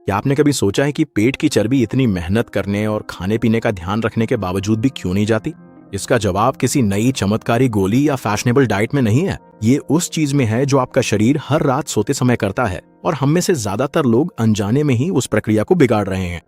क्या आपने कभी सोचा है कि पेट की चर्बी इतनी मेहनत करने और खाने पीने का ध्यान रखने के बावजूद भी क्यों नहीं जाती? इसका जवाब किसी नई चमत्कारी गोली या फैशनेबल डाइट में नहीं है। ये उस चीज में है जो आपका शरीर हर रात सोते समय करता है, और हम में से ज्यादातर लोग अनजाने में ही उस प्रक्रिया को बिगाड़ रहे हैं।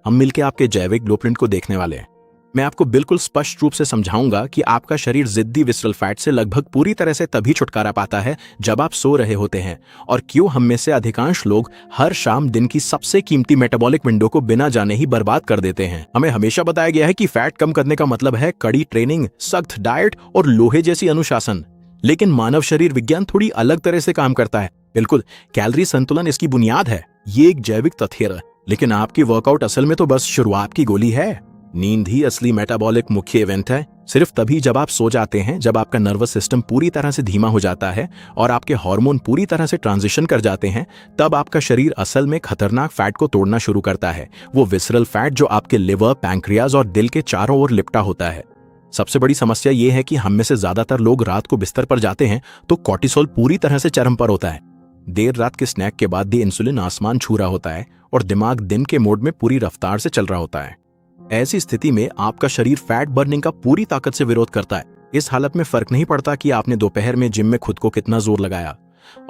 हम मिलकर आपके जैविक ब्लूप्रिंट को देखने वाले हैं। मैं आपको बिल्कुल स्पष्ट रूप से समझाऊंगा कि आपका शरीर जिद्दी विसरल फैट से लगभग पूरी तरह से तभी छुटकारा पाता है जब आप सो रहे होते हैं, और क्यों हम में से अधिकांश लोग हर शाम दिन की सबसे कीमती मेटाबॉलिक विंडो को बिना जाने ही बर्बाद कर देते हैं। हमें हमेशा बताया गया है कि फैट कम करने का मतलब है कड़ी ट्रेनिंग, सख्त डाइट और लोहे जैसी अनुशासन, लेकिन मानव शरीर विज्ञान थोड़ी अलग तरह से काम करता है। बिल्कुल, कैलोरी संतुलन इसकी बुनियाद है। ये एक जैविक तथ्य है, लेकिन आपकी वर्कआउट असल में तो बस शुरुआत की गोली है। नींद ही असली मेटाबॉलिक मुख्य इवेंट है। सिर्फ तभी जब आप सो जाते हैं, जब आपका नर्वस सिस्टम पूरी तरह से धीमा हो जाता है और आपके हार्मोन पूरी तरह से ट्रांजिशन कर जाते हैं, तब आपका शरीर असल में खतरनाक फैट को तोड़ना शुरू करता है। वो विसरल फैट जो आपके लिवर, पैंक्रियाज और दिल के चारों ओर लिपटा होता है। सबसे बड़ी समस्या ये है कि हम में से ज्यादातर लोग रात को बिस्तर पर जाते हैं तो कॉर्टिसोल पूरी तरह से चरम पर होता है। देर रात के स्नैक के बाद भी इंसुलिन आसमान छू रहा होता है और दिमाग दिन के मोड में पूरी रफ्तार से चल रहा होता है। ऐसी स्थिति में आपका शरीर फैट बर्निंग का पूरी ताकत से विरोध करता है। इस हालत में फर्क नहीं पड़ता कि आपने दोपहर में जिम में खुद को कितना जोर लगाया,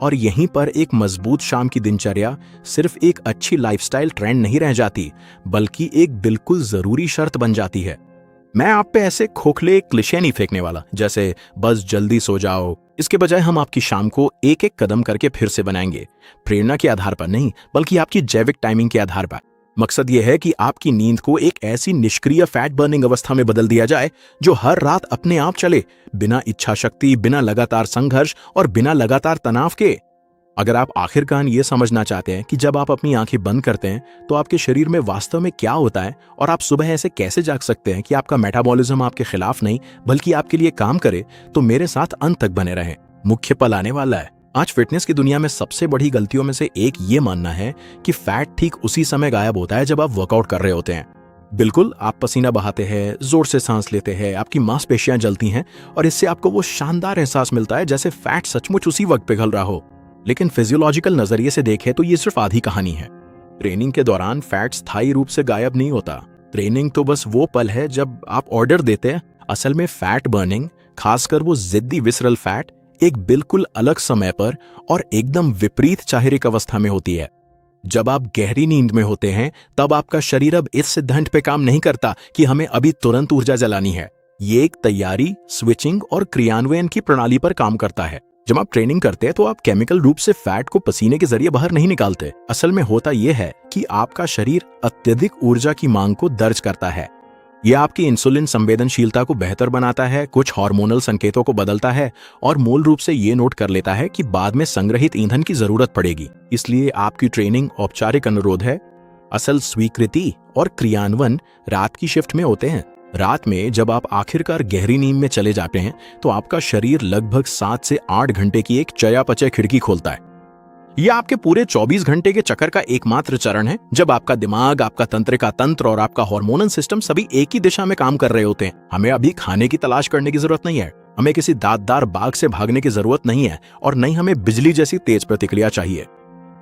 और यहीं पर एक मजबूत शाम की दिनचर्या सिर्फ एक अच्छी लाइफस्टाइल ट्रेंड नहीं रह जाती, बल्कि एक बिल्कुल जरूरी शर्त बन जाती है। मैं आप पे ऐसे खोखले क्लिशे नहीं फेंकने वाला, जैसे बस जल्दी सो जाओ। इसके बजाय हम आपकी शाम को एक एक कदम करके फिर से बनाएंगे, प्रेरणा के आधार पर नहीं, बल्कि आपकी जैविक टाइमिंग के आधार पर। मकसद यह है कि आपकी नींद को एक ऐसी निष्क्रिय फैट बर्निंग अवस्था में बदल दिया जाए जो हर रात अपने आप चले, बिना इच्छा शक्ति, बिना लगातार संघर्ष और बिना लगातार तनाव के। अगर आप आखिरकार ये समझना चाहते हैं कि जब आप अपनी आंखें बंद करते हैं तो आपके शरीर में वास्तव में क्या होता है, और आप सुबह ऐसे कैसे जाग सकते हैं कि आपका मेटाबॉलिज्म आपके खिलाफ नहीं बल्कि आपके लिए काम करे, तो मेरे साथ अंत तक बने रहें। मुख्य पल आने वाला है। आज फिटनेस की दुनिया में सबसे बड़ी गलतियों में से एक ये मानना है कि फैट ठीक उसी समय गायब होता है जब आप वर्कआउट कर रहे होते हैं। बिल्कुल, आप पसीना बहाते हैं, जोर से सांस लेते हैं, आपकी मांसपेशियां जलती हैं, और इससे आपको वो शानदार एहसास मिलता है जैसे फैट सचमुच उसी वक्त पिघल रहा हो। लेकिन फिजियोलॉजिकल नजरिए से देखें तो ये सिर्फ आधी कहानी है। ट्रेनिंग के दौरान फैट स्थायी रूप से गायब नहीं होता। ट्रेनिंग तो बस वो पल है जब आप ऑर्डर देते हैं। असल में फैट बर्निंग, खासकर वो जिद्दी विसरल फैट, एक बिल्कुल अलग समय पर और एकदम विपरीत शारीरिक अवस्था में होती है। जब आप गहरी नींद में होते हैं तब आपका शरीर अब इस सिद्धांत पे काम नहीं करता कि हमें अभी तुरंत ऊर्जा जलानी है। ये एक तैयारी, स्विचिंग और क्रियान्वयन की प्रणाली पर काम करता है। जब आप ट्रेनिंग करते हैं तो आप केमिकल रूप से फैट को पसीने के जरिए बाहर नहीं निकालते। असल में होता यह है कि आपका शरीर अत्यधिक ऊर्जा की मांग को दर्ज करता है। यह आपकी इंसुलिन संवेदनशीलता को बेहतर बनाता है, कुछ हार्मोनल संकेतों को बदलता है, और मूल रूप से ये नोट कर लेता है कि बाद में संग्रहित ईंधन की जरूरत पड़ेगी। इसलिए आपकी ट्रेनिंग औपचारिक अनुरोध है, असल स्वीकृति और क्रियान्वयन रात की शिफ्ट में होते हैं। रात में जब आप आखिरकार गहरी नींद में चले जाते हैं तो आपका शरीर लगभग 7 से 8 घंटे की एक चयापचय खिड़की खोलता है। यह आपके पूरे 24 घंटे के चक्कर का एकमात्र चरण है जब आपका दिमाग, आपका तंत्रिका तंत्र और आपका हार्मोनल सिस्टम सभी एक ही दिशा में काम कर रहे होते हैं। हमें अभी खाने की तलाश करने की जरूरत नहीं है, हमें किसी दांतदार बाघ से भागने की जरूरत नहीं है, और नहीं हमें बिजली जैसी तेज प्रतिक्रिया चाहिए।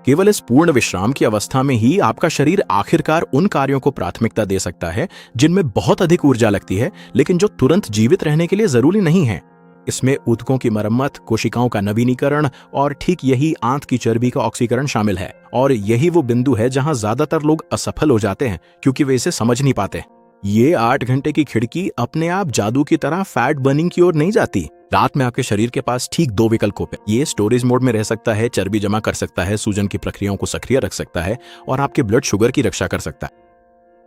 केवल इस पूर्ण विश्राम की अवस्था में ही आपका शरीर आखिरकार उन कार्यों को प्राथमिकता दे सकता है जिनमें बहुत अधिक ऊर्जा लगती है, लेकिन जो तुरंत जीवित रहने के लिए जरूरी नहीं है। इसमें ऊतकों की मरम्मत, कोशिकाओं का नवीनीकरण और ठीक यही आंत की चर्बी का ऑक्सीकरण शामिल है। और यही वो बिंदु है जहां ज्यादातर लोग असफल हो जाते हैं क्योंकि वे इसे समझ नहीं पाते। ये 8 घंटे की खिड़की अपने आप जादू की तरह फैट बर्निंग की ओर नहीं जाती। रात में आपके शरीर के पास ठीक 2 विकल्प होते हैं। ये स्टोरेज मोड में रह सकता है, चर्बी जमा कर सकता है, सूजन की प्रक्रियाओं को सक्रिय रख सकता है और आपके ब्लड शुगर की रक्षा कर सकता है।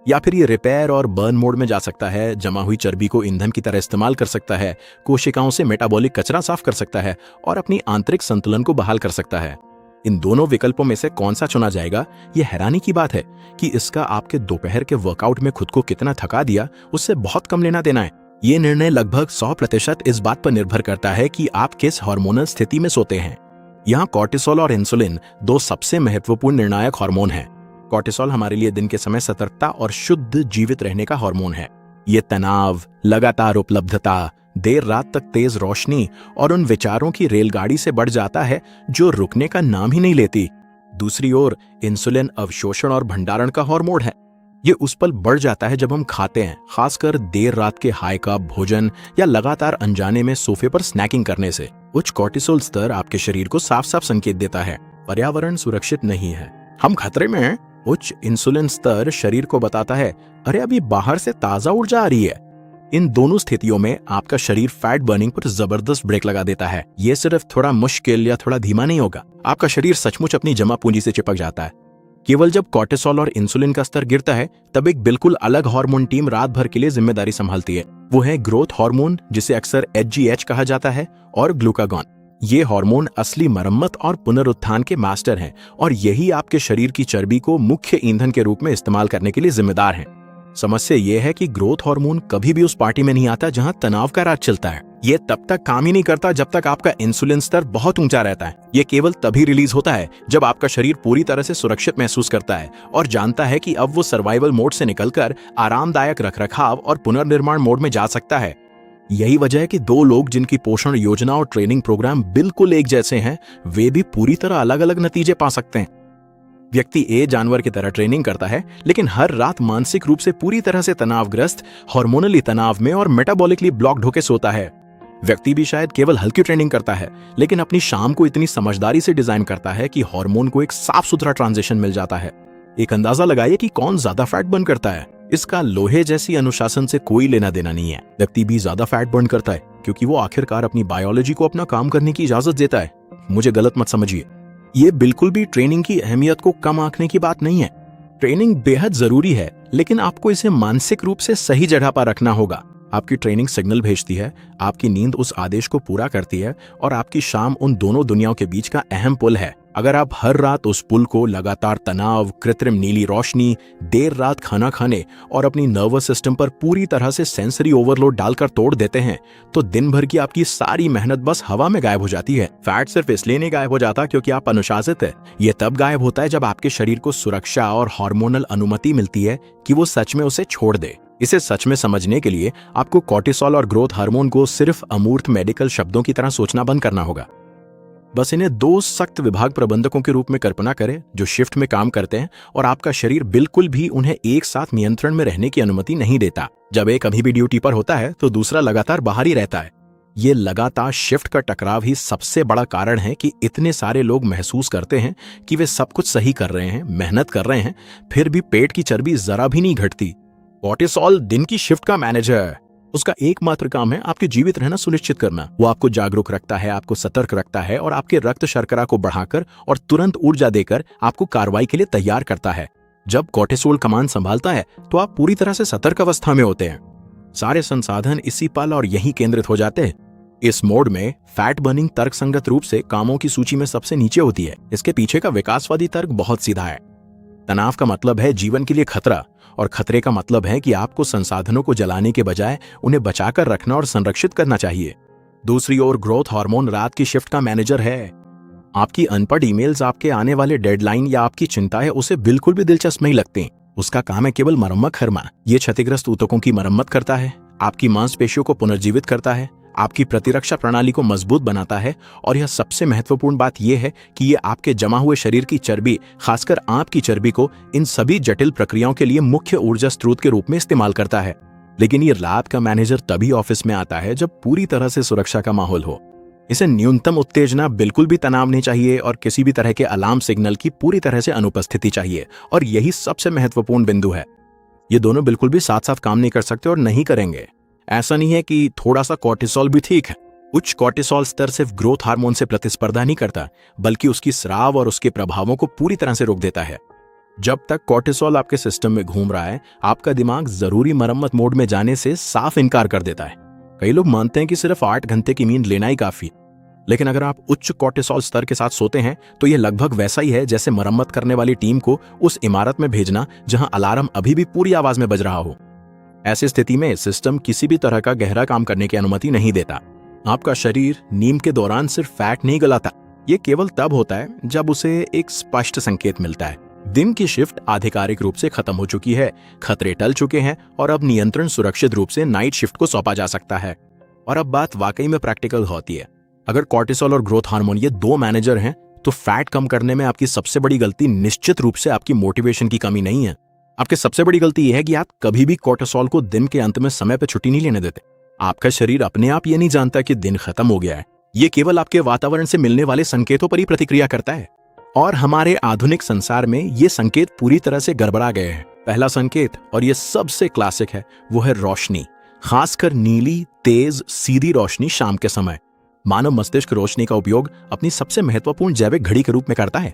या फिर ये रिपेयर और बर्न मोड में जा सकता है, जमा हुई चर्बी को ईंधन की तरह इस्तेमाल कर सकता है, कोशिकाओं से मेटाबॉलिक कचरा साफ कर सकता है और अपनी आंतरिक संतुलन को बहाल कर सकता है। इन दोनों विकल्पों में से कौन सा चुना जाएगा, यह हैरानी की बात है कि इसका आपके दोपहर के वर्कआउट में खुद को कितना थका दिया उससे बहुत कम लेना देना है। ये निर्णय लगभग 100% इस बात पर निर्भर करता है कि आप किस हार्मोनल स्थिति में सोते हैं। यहाँ कॉर्टिसोल और इंसुलिन 2 सबसे महत्वपूर्ण निर्णायक हार्मोन हैं। कॉर्टिसोल हमारे लिए दिन के समय सतर्कता और शुद्ध जीवित रहने का हार्मोन है। ये तनाव, लगातार उपलब्धता, देर रात तक तेज रोशनी और उन विचारों की रेलगाड़ी से बढ़ जाता है जो रुकने का नाम ही नहीं लेती। दूसरी ओर इंसुलिन अवशोषण और भंडारण का हार्मोन है। ये उस पल बढ़ जाता है जब हम खाते हैं, खासकर देर रात के हाई कार्ब भोजन या लगातार अनजाने में सोफे पर स्नैकिंग करने से। उच्च कॉर्टिसोल स्तर आपके शरीर को साफ साफ संकेत देता है पर्यावरण सुरक्षित नहीं है, हम खतरे में हैं। उच्च इंसुलिन स्तर शरीर को बताता है अरे अभी बाहर से ताजा ऊर्जा आ रही है। इन दोनों स्थितियों में आपका शरीर फैट बर्निंग पर जबरदस्त ब्रेक लगा देता है। ये सिर्फ थोड़ा मुश्किल या थोड़ा धीमा नहीं होगा, आपका शरीर सचमुच अपनी जमा पूंजी से चिपक जाता है। केवल जब कॉर्टिसोल और इंसुलिन का स्तर गिरता है तब एक बिल्कुल अलग हार्मोन टीम रात भर के लिए जिम्मेदारी संभालती है। वो है ग्रोथ हार्मोन, जिसे अक्सर HGH कहा जाता है, और ग्लूकागॉन। ये हार्मोन असली मरम्मत और पुनरुत्थान के मास्टर हैं और यही आपके शरीर की चर्बी को मुख्य ईंधन के रूप में इस्तेमाल करने के लिए जिम्मेदार हैं। समस्या यह है कि ग्रोथ हार्मोन कभी भी उस पार्टी में नहीं आता जहां तनाव का राज चलता है। ये तब तक काम ही नहीं करता जब तक आपका इंसुलिन स्तर बहुत ऊंचा रहता है। ये केवल तभी रिलीज होता है जब आपका शरीर पूरी तरह से सुरक्षित महसूस करता है और जानता है कि अब वो सर्वाइवल मोड से निकलकर आरामदायक रखरखाव और पुनर्निर्माण मोड में जा सकता है। यही वजह है कि दो लोग जिनकी पोषण योजना और ट्रेनिंग प्रोग्राम बिल्कुल एक जैसे हैं, वे भी पूरी तरह अलग अलग नतीजे पा सकते हैं। व्यक्ति ए जानवर की तरह ट्रेनिंग करता है, लेकिन हर रात मानसिक रूप से पूरी तरह से तनावग्रस्त, हार्मोनली तनाव में और मेटाबॉलिकली ब्लॉक्ड होकर सोता है। व्यक्ति भी शायद केवल हल्की ट्रेनिंग करता है, लेकिन अपनी शाम को इतनी समझदारी से डिजाइन करता है कि हार्मोन को एक साफ सुथरा ट्रांजिशन मिल जाता है। एक अंदाजा लगाइए कि कौन ज्यादा फैट बर्न करता है। इसका लोहे जैसी अनुशासन से कोई लेना देना नहीं है। व्यक्ति भी ज्यादा फैट बर्न करता है क्योंकि वो आखिरकार अपनी बायोलॉजी को अपना काम करने की इजाजत देता है। मुझे गलत मत समझिए, ये बिल्कुल भी ट्रेनिंग की अहमियत को कम आंकने की बात नहीं है। ट्रेनिंग बेहद जरूरी है, लेकिन आपको इसे मानसिक रूप से सही जगह पर रखना होगा। आपकी ट्रेनिंग सिग्नल भेजती है, आपकी नींद उस आदेश को पूरा करती है और आपकी शाम उन दोनों दुनियाओं के बीच का अहम पुल है। अगर आप हर रात उस पुल को लगातार तनाव, कृत्रिम नीली रोशनी, देर रात खाना खाने और अपनी नर्वस सिस्टम पर पूरी तरह से सेंसरी ओवरलोड डालकर तोड़ देते हैं, तो दिन भर की आपकी सारी मेहनत बस हवा में गायब हो जाती है। फैट सिर्फ इसलिए नहीं गायब हो जाता क्योंकि आप अनुशासित है। ये तब गायब होता है जब आपके शरीर को सुरक्षा और हार्मोनल अनुमति मिलती है कि वो सच में उसे छोड़ दे। इसे सच में समझने के लिए आपको कॉर्टिसोल और ग्रोथ हार्मोन को सिर्फ अमूर्त मेडिकल शब्दों की तरह सोचना बंद करना होगा। बस इन्हें दो सख्त विभाग प्रबंधकों के रूप में कल्पना करें जो शिफ्ट में काम करते हैं और आपका शरीर बिल्कुल भी उन्हें एक साथ नियंत्रण में रहने की अनुमति नहीं देता। जब एक अभी भी ड्यूटी पर होता है तो दूसरा लगातार बाहर ही रहता है। ये लगातार शिफ्ट का टकराव ही सबसे बड़ा कारण है कि इतने सारे लोग महसूस करते हैं कि वे सब कुछ सही कर रहे हैं, मेहनत कर रहे हैं, फिर भी पेट की चर्बी जरा भी नहीं घटती। कॉर्टिसोल दिन की शिफ्ट का मैनेजर है। उसका एकमात्र काम है आपके जीवित रहना सुनिश्चित करना। वो आपको जागरूक रखता है, आपको सतर्क रखता है और आपके रक्त शर्करा को बढ़ाकर और तुरंत ऊर्जा देकर आपको कार्रवाई के लिए तैयार करता है। जब कॉर्टिसोल कमान संभालता है तो आप पूरी तरह से सतर्क अवस्था में होते हैं। सारे संसाधन इसी पल और यहीं केंद्रित हो जाते हैं। इस मोड में फैट बर्निंग तर्कसंगत रूप से कामों की सूची में सबसे नीचे होती है। इसके पीछे का विकासवादी तर्क बहुत सीधा है। तनाव का मतलब है जीवन के लिए खतरा और खतरे का मतलब है कि आपको संसाधनों को जलाने के बजाय उन्हें बचाकर रखना और संरक्षित करना चाहिए। दूसरी ओर ग्रोथ हार्मोन रात की शिफ्ट का मैनेजर है। आपकी अनपढ़ ईमेल्स, आपके आने वाले डेडलाइन या आपकी चिंताएं उसे बिल्कुल भी दिलचस्प नहीं लगती। उसका काम है केवल मरम्मत करना। ये क्षतिग्रस्त ऊतकों की मरम्मत करता है, आपकी मांसपेशियों को पुनर्जीवित करता है, आपकी प्रतिरक्षा प्रणाली को मजबूत बनाता है और यह सबसे महत्वपूर्ण बात यह है कि यह आपके जमा हुए शरीर की चर्बी, खासकर आपकी चर्बी को इन सभी जटिल प्रक्रियाओं के लिए मुख्य ऊर्जा स्रोत के रूप में इस्तेमाल करता है। लेकिन ये रात का मैनेजर तभी ऑफिस में आता है जब पूरी तरह से सुरक्षा का माहौल हो। इसे न्यूनतम उत्तेजना, बिल्कुल भी तनाव नहीं चाहिए और किसी भी तरह के अलार्म सिग्नल की पूरी तरह से अनुपस्थिति चाहिए। और यही सबसे महत्वपूर्ण बिंदु है। ये दोनों बिल्कुल भी साथ साथ काम नहीं कर सकते और नहीं करेंगे। ऐसा नहीं है कि थोड़ा सा कॉर्टिसोल भी ठीक है। उच्च कॉर्टिसोल स्तर सिर्फ ग्रोथ हार्मोन से प्रतिस्पर्धा नहीं करता, बल्कि उसकी स्राव और उसके प्रभावों को पूरी तरह से रोक देता है। जब तक कॉर्टिसोल आपके सिस्टम में घूम रहा है, आपका दिमाग जरूरी मरम्मत मोड में जाने से साफ इनकार कर देता है। कई लोग मानते हैं कि सिर्फ 8 घंटे की नींद लेना ही काफी, लेकिन अगर आप उच्च कॉर्टिसोल स्तर के साथ सोते हैं तो यह लगभग वैसा ही है जैसे मरम्मत करने वाली टीम को उस इमारत में भेजना जहां अलार्म अभी भी पूरी आवाज में बज रहा हो। ऐसी स्थिति में सिस्टम किसी भी तरह का गहरा काम करने की अनुमति नहीं देता। आपका शरीर नींद के दौरान सिर्फ फैट नहीं गलाता, ये केवल तब होता है जब उसे एक स्पष्ट संकेत मिलता है। दिन की शिफ्ट आधिकारिक रूप से खत्म हो चुकी है, खतरे टल चुके हैं और अब नियंत्रण सुरक्षित रूप से नाइट शिफ्ट को सौंपा जा सकता है। और अब बात वाकई में प्रैक्टिकल होती है। अगर कॉर्टिसोल और ग्रोथ हार्मोन ये दो मैनेजर हैं, तो फैट कम करने में आपकी सबसे बड़ी गलती निश्चित रूप से आपकी मोटिवेशन की कमी नहीं है। आपकी सबसे बड़ी गलती यह है कि आप कभी भी कोर्टिसोल को दिन के अंत में समय पर छुट्टी नहीं लेने देते। आपका शरीर अपने आप ये नहीं जानता कि दिन खत्म हो गया है, ये केवल आपके वातावरण से मिलने वाले संकेतों पर ही प्रतिक्रिया करता है। और हमारे आधुनिक संसार में ये संकेत पूरी तरह से गड़बड़ा गए हैं। पहला संकेत, और ये सबसे क्लासिक है, वो है रोशनी, खासकर नीली तेज सीधी रोशनी शाम के समय। मानव मस्तिष्क रोशनी का उपयोग अपनी सबसे महत्वपूर्ण जैविक घड़ी के रूप में करता है।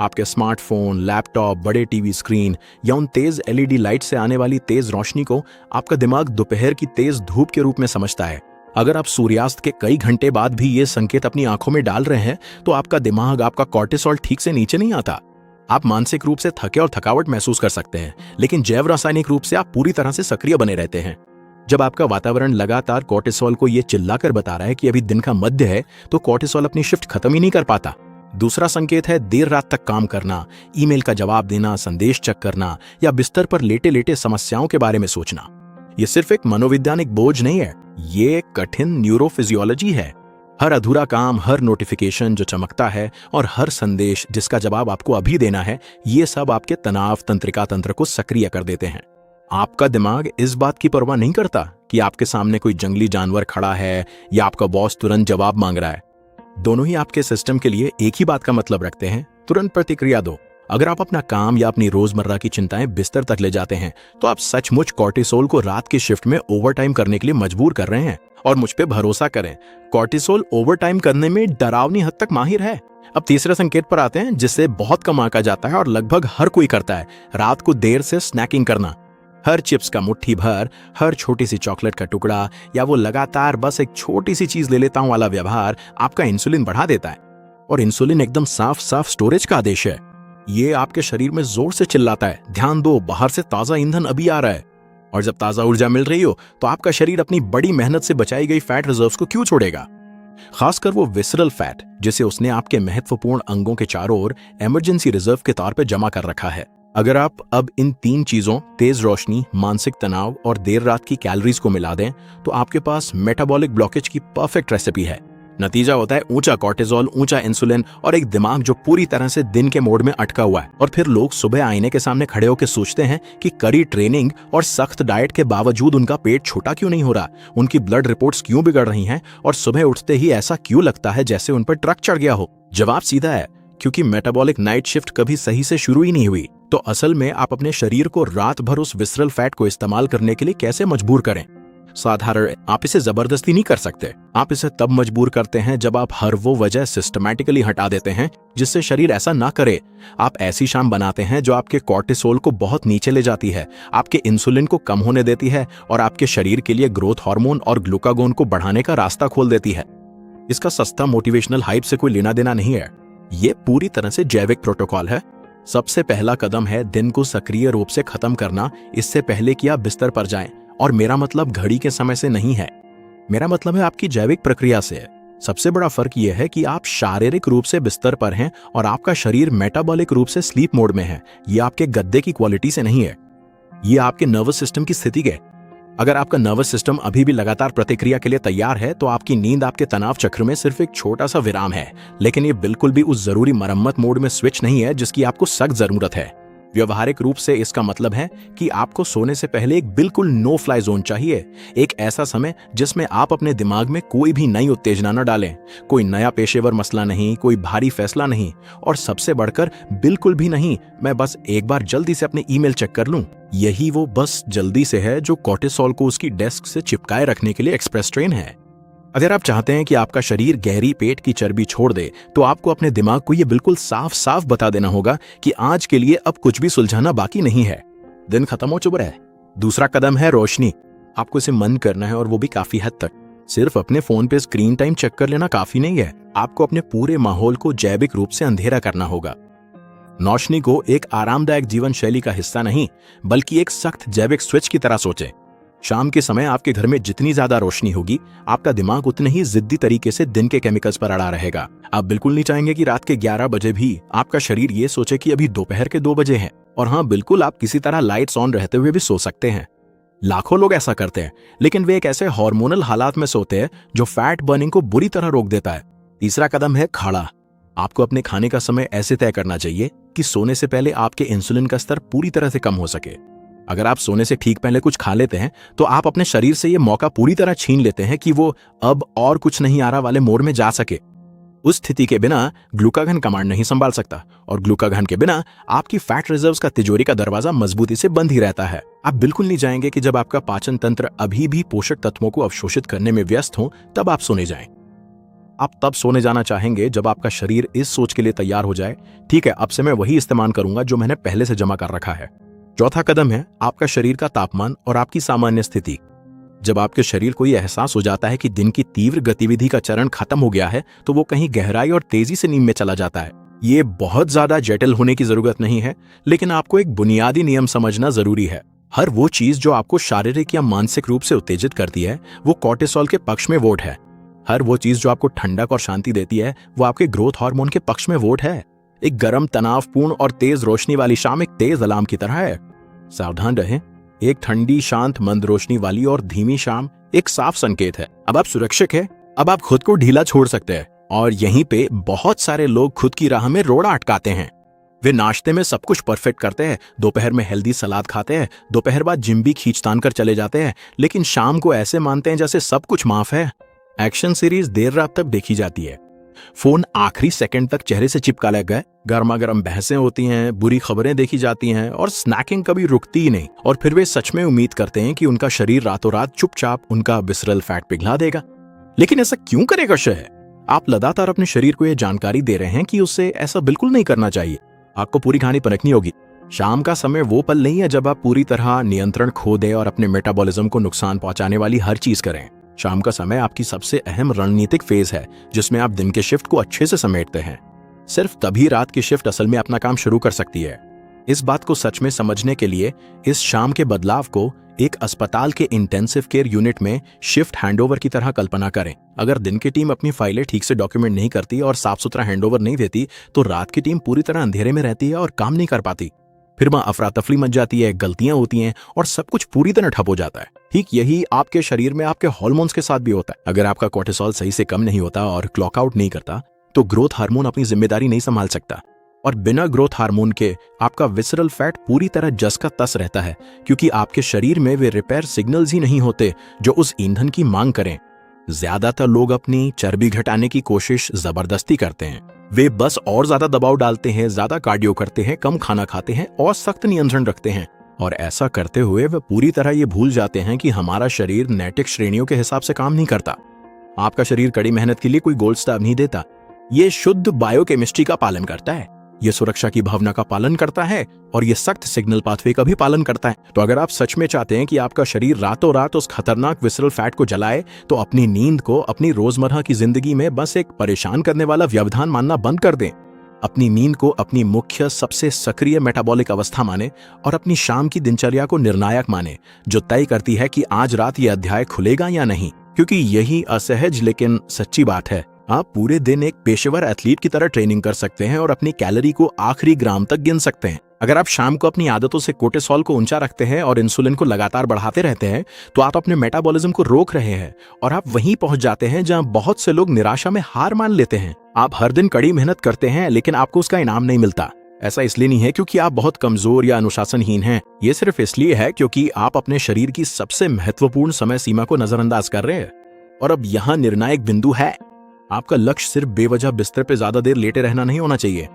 आपके स्मार्टफोन, लैपटॉप, बड़े टीवी स्क्रीन या उन तेज एलईडी लाइट से आने वाली तेज रोशनी को आपका दिमाग दोपहर की तेज धूप के रूप में समझता है। अगर आप सूर्यास्त के कई घंटे बाद भी ये संकेत अपनी आंखों में डाल रहे हैं तो आपका दिमाग, आपका कोर्टिसोल ठीक से नीचे नहीं आता। आप मानसिक रूप से थके और थकावट महसूस कर सकते हैं, लेकिन जैव रासायनिक रूप से आप पूरी तरह से सक्रिय बने रहते हैं। जब आपका वातावरण लगातार कोर्टिसोल को ये चिल्लाकर बता रहा है कि अभी दिन का मध्य है, तो कोर्टिसोल अपनी शिफ्ट खत्म ही नहीं कर पाता। दूसरा संकेत है देर रात तक काम करना, ईमेल का जवाब देना, संदेश चेक करना या बिस्तर पर लेटे लेटे समस्याओं के बारे में सोचना। ये सिर्फ एक मनोवैज्ञानिक बोझ नहीं है, ये एक कठिन न्यूरोफिजियोलॉजी है। हर अधूरा काम, हर नोटिफिकेशन जो चमकता है और हर संदेश जिसका जवाब आपको अभी देना है, ये सब आपके तनाव तंत्रिका तंत्र को सक्रिय कर देते हैं। आपका दिमाग इस बात की परवाह नहीं करता कि आपके सामने कोई जंगली जानवर खड़ा है या आपका बॉस तुरंत जवाब मांग रहा है। दोनों ही आपके सिस्टम के लिए एक ही बात का मतलब रखते हैं, तुरंत प्रतिक्रिया दो। अगर आप अपना काम या अपनी रोजमर्रा की चिंताएं बिस्तर तक ले जाते हैं तो आप सचमुच कोर्टिसोल को रात की शिफ्ट में ओवरटाइम करने के लिए मजबूर कर रहे हैं। और मुझ पे भरोसा करें, कोर्टिसोल ओवरटाइम करने में डरावनी हद तक माहिर है। अब तीसरे संकेत पर आते हैं, जिससे बहुत कम आंका जाता है और लगभग हर कोई करता है, रात को देर से स्नैकिंग करना। हर चिप्स का मुट्ठी भर, हर छोटी सी चॉकलेट का टुकड़ा या वो लगातार बस एक छोटी सी चीज ले लेता हूं वाला व्यवहार आपका इंसुलिन बढ़ा देता है। और इंसुलिन एकदम साफ साफ स्टोरेज का आदेश है। ये आपके शरीर में जोर से चिल्लाता है, ध्यान दो, बाहर से ताजा ईंधन अभी आ रहा है। और जब ताजा ऊर्जा मिल रही हो तो आपका शरीर अपनी बड़ी मेहनत से बचाई गई फैट रिजर्व्स को क्यों छोड़ेगा, खासकर वो विसरल फैट जिसे उसने आपके महत्वपूर्ण अंगों के चारों ओर इमरजेंसी रिजर्व के तौर पर जमा कर रखा है। अगर आप अब इन तीन चीजों, तेज रोशनी, मानसिक तनाव और देर रात की कैलोरीज को मिला दें तो आपके पास मेटाबॉलिक ब्लॉकेज की परफेक्ट रेसिपी है। नतीजा होता है ऊंचा कोर्टिसोल, ऊंचा इंसुलिन और एक दिमाग जो पूरी तरह से दिन के मोड में अटका हुआ है। और फिर लोग सुबह आईने के सामने खड़े होकर सोचते हैं कि कड़ी ट्रेनिंग और सख्त डाइट के बावजूद उनका पेट छोटा क्यों नहीं हो रहा, उनकी ब्लड रिपोर्ट्स क्यों बिगड़ रही हैं और सुबह उठते ही ऐसा क्यों लगता है जैसे उन पर ट्रक चढ़ गया हो। जवाब सीधा है, क्योंकि मेटाबॉलिक नाइट शिफ्ट कभी सही से शुरू ही नहीं हुई। तो असल में आप अपने शरीर को रात भर उस विसरल फैट को इस्तेमाल करने के लिए कैसे मजबूर करें? साधारण, आप इसे जबरदस्ती नहीं कर सकते। आप इसे तब मजबूर करते हैं जब आप हर वो वजह सिस्टमैटिकली हटा देते हैं जिससे शरीर ऐसा ना करे। आप ऐसी शाम बनाते हैं जो आपके कोर्टिसोल को बहुत नीचे ले जाती है, आपके इंसुलिन को कम होने देती है और आपके शरीर के लिए ग्रोथ हार्मोन और ग्लूकागोन को बढ़ाने का रास्ता खोल देती है। इसका सस्ता मोटिवेशनल हाइप से कोई लेना देना नहीं है, ये पूरी तरह से जैविक प्रोटोकॉल है। सबसे पहला कदम है दिन को सक्रिय रूप से खत्म करना, इससे पहले कि आप बिस्तर पर जाएं। और मेरा मतलब घड़ी के समय से नहीं है, मेरा मतलब है आपकी जैविक प्रक्रिया से। सबसे बड़ा फर्क यह है कि आप शारीरिक रूप से बिस्तर पर हैं और आपका शरीर मेटाबॉलिक रूप से स्लीप मोड में है। ये आपके गद्दे की क्वालिटी से नहीं है, ये आपके नर्वस सिस्टम की स्थिति के। अगर आपका नर्वस सिस्टम अभी भी लगातार प्रतिक्रिया के लिए तैयार है तो आपकी नींद आपके तनाव चक्र में सिर्फ एक छोटा सा विराम है, लेकिन ये बिल्कुल भी उस जरूरी मरम्मत मोड में स्विच नहीं है जिसकी आपको सख्त जरूरत है। व्यवहारिक रूप से इसका मतलब है कि आपको सोने से पहले एक बिल्कुल नो फ्लाई जोन चाहिए, एक ऐसा समय जिसमें आप अपने दिमाग में कोई भी नई उत्तेजना न डालें, कोई नया पेशेवर मसला नहीं, कोई भारी फैसला नहीं, और सबसे बढ़कर बिल्कुल भी नहीं मैं बस एक बार जल्दी से अपने ईमेल चेक कर लूं। यही वो बस जल्दी से है जो कोर्टिसोल को उसकी डेस्क से चिपकाए रखने के लिए एक्सप्रेस ट्रेन है। अगर आप चाहते हैं कि आपका शरीर गहरी पेट की चर्बी छोड़ दे तो आपको अपने दिमाग को यह बिल्कुल साफ साफ बता देना होगा कि आज के लिए अब कुछ भी सुलझाना बाकी नहीं है, दिन खत्म हो चुका है। दूसरा कदम है रोशनी। आपको इसे मन करना है और वो भी काफी हद तक। सिर्फ अपने फोन पे स्क्रीन टाइम चेक कर लेना काफी नहीं है, आपको अपने पूरे माहौल को जैविक रूप से अंधेरा करना होगा। रोशनी को एक आरामदायक जीवन शैली का हिस्सा नहीं बल्कि एक सख्त जैविक स्विच की तरह सोचें। शाम के समय आपके घर में जितनी ज्यादा रोशनी होगी आपका दिमाग उतने ही जिद्दी तरीके से दिन के केमिकल्स पर अड़ा रहेगा। आप बिल्कुल नहीं चाहेंगे कि रात के 11 बजे भी आपका शरीर ये सोचे कि अभी दोपहर के 2 बजे हैं। और हाँ, बिल्कुल आप किसी तरह लाइट्स ऑन रहते हुए भी सो सकते हैं। लाखों लोग ऐसा करते हैं, लेकिन वे एक ऐसे हार्मोनल हालात में सोते हैं जो फैट बर्निंग को बुरी तरह रोक देता है। तीसरा कदम है खाड़ा। आपको अपने खाने का समय ऐसे तय करना चाहिए कि सोने से पहले आपके इंसुलिन का स्तर पूरी तरह से कम हो सके। अगर आप सोने से ठीक पहले कुछ खा लेते हैं तो आप अपने शरीर से ये मौका पूरी तरह छीन लेते हैं कि वो अब और कुछ नहीं आ रहा वाले मोड में जा सके। उस स्थिति के बिना ग्लूकागन कमांड नहीं संभाल सकता, और ग्लूकागन के बिना आपकी फैट रिजर्व्स का तिजोरी का दरवाजा मजबूती से बंद ही रहता है। आप बिल्कुल नहीं चाहेंगे कि जब आपका पाचन तंत्र अभी भी पोषक तत्वों को अवशोषित करने में व्यस्त हो तब आप सोने जाएं। आप तब सोने जाना चाहेंगे जब आपका शरीर इस सोच के लिए तैयार हो जाए, ठीक है अब से मैं वही इस्तेमाल करूंगा जो मैंने पहले से जमा कर रखा है। चौथा कदम है आपका शरीर का तापमान और आपकी सामान्य स्थिति। जब आपके शरीर को यह एहसास हो जाता है कि दिन की तीव्र गतिविधि का चरण खत्म हो गया है तो वो कहीं गहराई और तेजी से नींद में चला जाता है। ये बहुत ज्यादा जटिल होने की जरूरत नहीं है, लेकिन आपको एक बुनियादी नियम समझना जरूरी है। हर वो चीज जो आपको शारीरिक या मानसिक रूप से उत्तेजित करती है वो कोर्टिसोल के पक्ष में वोट है। हर वो चीज जो आपको ठंडक और शांति देती है वो आपके ग्रोथ हार्मोन के पक्ष में वोट है। एक गर्म, तनावपूर्ण और तेज रोशनी वाली शाम एक तेज अलार्म की तरह है। सावधान रहें, एक ठंडी, शांत, मंद रोशनी वाली और धीमी शाम एक साफ संकेत है। अब आप सुरक्षित हैं, अब आप खुद को ढीला छोड़ सकते हैं। और यहीं पे बहुत सारे लोग खुद की राह में रोड़ा अटकाते हैं। वे नाश्ते में सब कुछ परफेक्ट करते हैं, दोपहर में हेल्दी सलाद खाते हैं, दोपहर बाद जिम भी खींचतान कर चले जाते हैं, लेकिन शाम को ऐसे मानते हैं जैसे सब कुछ माफ है। एक्शन सीरीज देर रात तक देखी जाती है, फोन आखिरी सेकंड तक चेहरे से चिपका लग गए, गर्मा गर्म बहसें होती हैं, बुरी खबरें देखी जाती हैं और स्नैकिंग कभी रुकती ही नहीं। और फिर वे सच में उम्मीद करते हैं कि उनका शरीर रातों रात चुपचाप उनका विसरल फैट पिघला देगा। लेकिन ऐसा क्यों करेगा शहर? आप लगातार अपने शरीर को यह जानकारी दे रहे हैं कि उससे ऐसा बिल्कुल नहीं करना चाहिए। आपको पूरी कहानी परखनी होगी। शाम का समय वो पल नहीं है जब आप पूरी तरह नियंत्रण खो दें और अपने मेटाबॉलिज्म को नुकसान पहुंचाने वाली हर चीज करें। शाम का समय आपकी सबसे अहम रणनीतिक फेज है जिसमें आप दिन के शिफ्ट को अच्छे से समेटते हैं। सिर्फ तभी रात की शिफ्ट असल में अपना काम शुरू कर सकती है। इस बात को सच में समझने के लिए इस शाम के बदलाव को एक अस्पताल के इंटेंसिव केयर यूनिट में शिफ्ट हैंडओवर की तरह कल्पना करें। अगर दिन की टीम अपनी फाइलें ठीक से डॉक्यूमेंट नहीं करती और साफ सुथरा हैंडओवर नहीं देती तो रात की टीम पूरी तरह अंधेरे में रहती है और काम नहीं कर पाती। फिर वहां अफरा तफरी मच जाती है, गलतियां होती हैं और सब कुछ पूरी तरह ठप हो जाता है। ठीक यही आपके शरीर में आपके हार्मोन्स के साथ भी होता है। अगर आपका कोर्टिसोल सही से कम नहीं होता और क्लॉक आउट नहीं करता तो ग्रोथ हार्मोन अपनी जिम्मेदारी नहीं संभाल सकता, और बिना ग्रोथ हार्मोन के आपका विसरल फैट पूरी तरह जस का तस रहता है, क्योंकि आपके शरीर में वे रिपेयर सिग्नल्स ही नहीं होते जो उस ईंधन की मांग करें। ज्यादातर लोग अपनी चर्बी घटाने की कोशिश जबरदस्ती करते हैं। वे बस और ज्यादा दबाव डालते हैं, ज्यादा कार्डियो करते हैं, कम खाना खाते हैं और सख्त नियंत्रण रखते हैं। और ऐसा करते हुए वे पूरी तरह ये भूल जाते हैं कि हमारा शरीर नैतिक श्रेणियों के हिसाब से काम नहीं करता। आपका शरीर कड़ी मेहनत के लिए कोई गोल्ड स्टार नहीं देता। ये शुद्ध बायोकेमिस्ट्री का पालन करता है, ये सुरक्षा की भावना का पालन करता है और ये सख्त सिग्नल पाथवे का भी पालन करता है। तो अगर आप सच में चाहते हैं कि आपका शरीर रातों रात उस खतरनाक विसरल फैट को जलाए तो अपनी नींद को अपनी रोजमर्रा की जिंदगी में बस एक परेशान करने वाला व्यवधान मानना बंद कर दें। अपनी नींद को अपनी मुख्य सबसे सक्रिय मेटाबॉलिक अवस्था माने और अपनी शाम की दिनचर्या को निर्णायक माने, जो तय करती है कि आज रात ये अध्याय खुलेगा या नहीं। क्योंकि यही असहज लेकिन सच्ची बात है। आप पूरे दिन एक पेशेवर एथलीट की तरह ट्रेनिंग कर सकते हैं और अपनी कैलोरी को आखिरी ग्राम तक गिन सकते हैं। अगर आप शाम को अपनी आदतों से कोर्टिसोल को ऊंचा रखते हैं और इंसुलिन को लगातार बढ़ाते रहते हैं तो आप अपने मेटाबॉलिज्म को रोक रहे हैं और आप वहीं पहुंच जाते हैं जहां बहुत से लोग निराशा में हार मान लेते हैं। आप हर दिन कड़ी मेहनत करते हैं लेकिन आपको उसका इनाम नहीं मिलता। ऐसा इसलिए नहीं है क्योंकि आप बहुत कमजोर या अनुशासनहीन हैं, ये सिर्फ इसलिए है क्योंकि आप अपने शरीर की सबसे महत्वपूर्ण समय सीमा को नजरअंदाज कर रहे हैं। और अब यहाँ निर्णायक बिंदु है, आपका लक्ष्य सिर्फ बेवजह बिस्तर पे ज्यादा देर लेटे रहना नहीं होना चाहिए।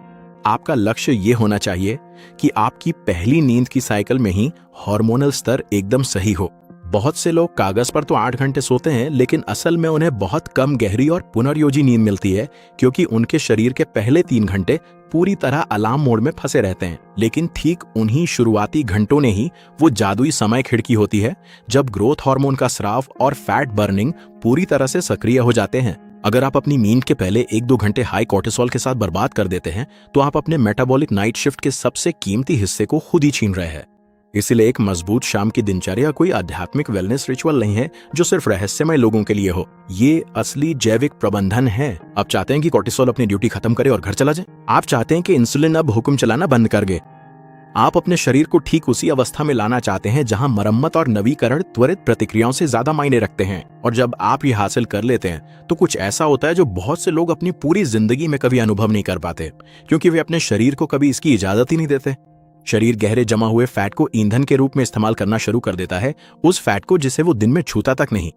आपका लक्ष्य ये होना चाहिए कि आपकी पहली नींद की साइकिल में ही हार्मोनल स्तर एकदम सही हो। बहुत से लोग कागज पर तो 8 घंटे सोते हैं लेकिन असल में उन्हें बहुत कम गहरी और पुनर्योजी नींद मिलती है, क्योंकि उनके शरीर के पहले 3 घंटे पूरी तरह अलार्म मोड में फंसे रहते हैं। लेकिन ठीक उन्हीं शुरुआती घंटों ने ही वो जादुई समय खिड़की होती है जब ग्रोथ हार्मोन का स्राव और फैट बर्निंग पूरी तरह से सक्रिय हो जाते हैं। अगर आप अपनी नींद के पहले 1-2 घंटे हाई कोर्टिसोल के साथ बर्बाद कर देते हैं तो आप अपने मेटाबॉलिक नाइट शिफ्ट के सबसे कीमती हिस्से को खुद ही छीन रहे हैं। इसलिए एक मजबूत शाम की दिनचर्या कोई आध्यात्मिक वेलनेस रिचुअल नहीं है जो सिर्फ रहस्यमय लोगों के लिए हो। ये असली जैविक प्रबंधन है। आप चाहते हैं कि कोर्टिसोल अपनी ड्यूटी खत्म करे और घर चला जाए? आप चाहते हैं कि इंसुलिन अब हुक्म चलाना बंद कर दे? आप अपने शरीर को ठीक उसी अवस्था में लाना चाहते हैं जहां मरम्मत और नवीकरण त्वरित प्रतिक्रियाओं से ज्यादा मायने रखते हैं। और जब आप ये हासिल कर लेते हैं तो कुछ ऐसा होता है जो बहुत से लोग अपनी पूरी जिंदगी में कभी अनुभव नहीं कर पाते, क्योंकि वे अपने शरीर को कभी इसकी इजाजत ही नहीं देते। शरीर गहरे जमा हुए फैट को ईंधन के रूप में इस्तेमाल करना शुरू कर देता है, उस फैट को जिसे वो दिन में छूता तक नहीं।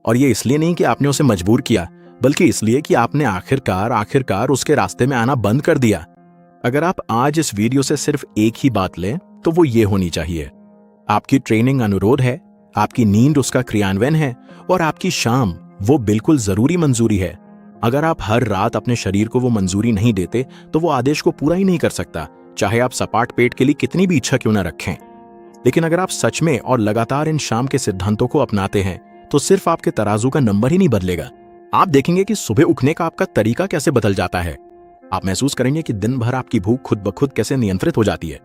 और ये इसलिए नहीं कि आपने उसे मजबूर किया, बल्कि इसलिए कि आपने आखिरकार उसके रास्ते में आना बंद कर दिया। अगर आप आज इस वीडियो से सिर्फ एक ही बात लें तो वो ये होनी चाहिए: आपकी ट्रेनिंग अनुरोध है, आपकी नींद उसका क्रियान्वयन है, और आपकी शाम वो बिल्कुल जरूरी मंजूरी है। अगर आप हर रात अपने शरीर को वो मंजूरी नहीं देते तो वो आदेश को पूरा ही नहीं कर सकता, चाहे आप सपाट पेट के लिए कितनी भी इच्छा क्यों न रखें। लेकिन अगर आप सच में और लगातार इन शाम के सिद्धांतों को अपनाते हैं तो सिर्फ आपके तराजू का नंबर ही नहीं बदलेगा, आप देखेंगे कि सुबह उठने का आपका तरीका कैसे बदल जाता है। आप महसूस करेंगे कि दिन भर आपकी भूख खुद ब खुद कैसे नियंत्रित हो जाती है।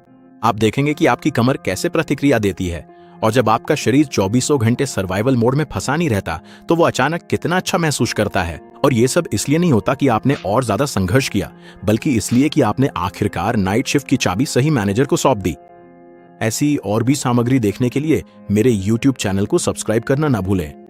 आप देखेंगे कि आपकी कमर कैसे प्रतिक्रिया देती है, और जब आपका शरीर 24 घंटे सर्वाइवल मोड में फंसा नहीं रहता तो वो अचानक कितना अच्छा महसूस करता है। और ये सब इसलिए नहीं होता कि आपने और ज्यादा संघर्ष किया, बल्कि इसलिए कि आपने आखिरकार नाइट शिफ्ट की चाबी सही मैनेजर को सौंप दी। ऐसी और भी सामग्री देखने के लिए मेरे YouTube चैनल को सब्सक्राइब करना ना भूलें।